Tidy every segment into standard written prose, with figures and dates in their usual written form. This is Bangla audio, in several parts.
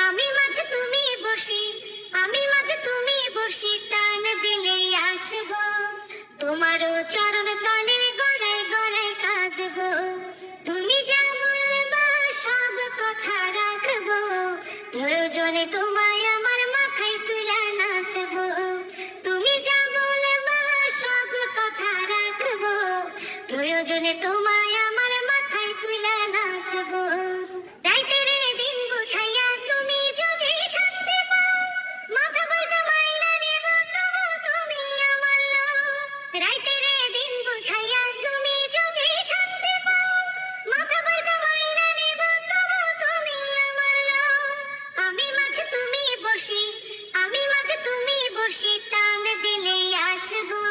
আমি মাঝে তুমি বসি, আমি মাঝে তুমি বসি, টান দিলে আসবো তোমারও চরণ তলে, গড়ায় গড়ায় কাঁদবো। তুমি যা বলবা সব কথা রাখবো, প্রয়োজনে তোমায় আমার মাথায় তুলে নাচবো। তুমি যা বলবা সব কথা রাখবো, প্রয়োজনে তোমায় আমার মাথায় তুলে নাচবো। রাইতের দিন বুঝাইয়া তুমি যদি শান্তি পাও, মাথা বইতে মাইনা নেব তবু তুমি আমার নও। রাইতের দিন বুঝাইয়া তুমি যদি শান্তি পাও, মাথা বইতে মাইনা নেব তবু তুমি আমার নও। আমি মাঝে তুমি বসি, আমি মাঝে তুমি বসি, টান দিলে আসবো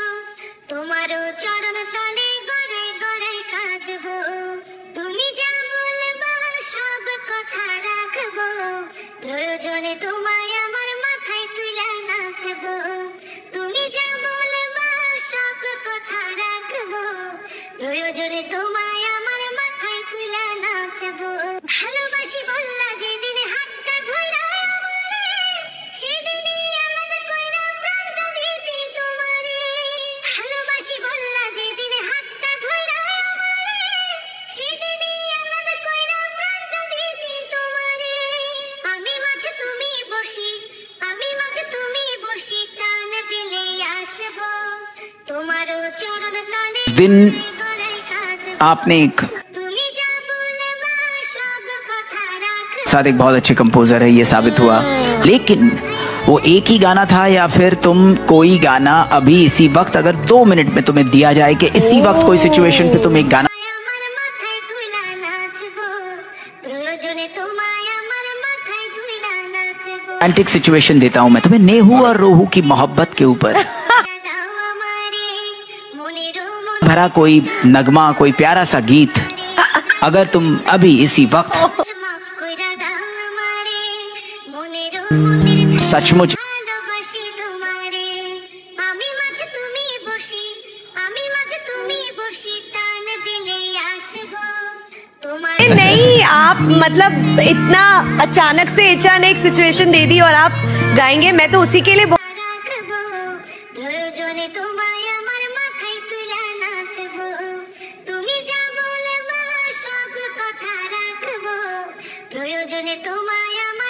তোমারও চরণ তলে, গড়ায় গড়ায় কাঁদবো। তুমি যা বলবা সব কথা রাখবো, প্রয়োজনে তোমায় আমার মাথায় তুলে নাচবো। তুমি যা বলবা সব কথা রাখবো, প্রয়োজনে তোমায় আমার মাথায় তুলে নাচবো। ভালোবাসি বললা যেদিন হাতটা ধইরা আমারে, সেদিনই আলাদা কইরা প্রাণটা দিছি তোমারে। ভালোবাসি বললা যেদিন হাতটা ধইরা আমারে, সেদিনই আলাদা কইরা প্রাণটা দিছি তোমারে। আমি মাঝে তুমি বসি, আমি মাঝে তুমি বসি, টান দিলে আসবো তোমারও চরণ তলে, दिन গড়ায় কাঁদবো। आपने एक তুমি যা বলবা সব কথা রাখবো। साथ एक बहुत अच्छे कंपोजर है, ये साबित हुआ। लेकिन वो एक ही गाना था या फिर तुम कोई गाना अभी इसी वक्त अगर 2 मिनट में तुम्हें दिया जाए कि इसी वक्त कोई सिचुएशन पे तुम एक गाना আমার মাথায় তুইলা নাচবো, প্রয়োজনে তোমায় আমার মাথায় তুইলা নাচবো। रोमांटिक सिचुएशन देता हूँ मैं तुम्हें, नेहू और रोहू की मोहब्बत के ऊपर দাও আমারে মনেরও মন, भरा कोई नगमा, कोई प्यारा सा गीत अगर तुम अभी इसी वक्त মাফ কইরা দাও আমারে মনেরও মনের सचमुच ভালোবাসি তোমারে। আমি মাঝে তুমি বসি, আমি মাঝে তুমি বসি, টান দিলে আসবো তোমার। नहीं आप मतलब इतना अचानक से एक सिचुएशन दे दी और आप गाएंगे, मैं तो उसी के लिए রাখবো, প্রয়োজনে তোমায় আমার মাথায় তুলে নাচবো। তুমি যা বলবা সব কথা রাখবো, প্রয়োজনে তোমায় আমার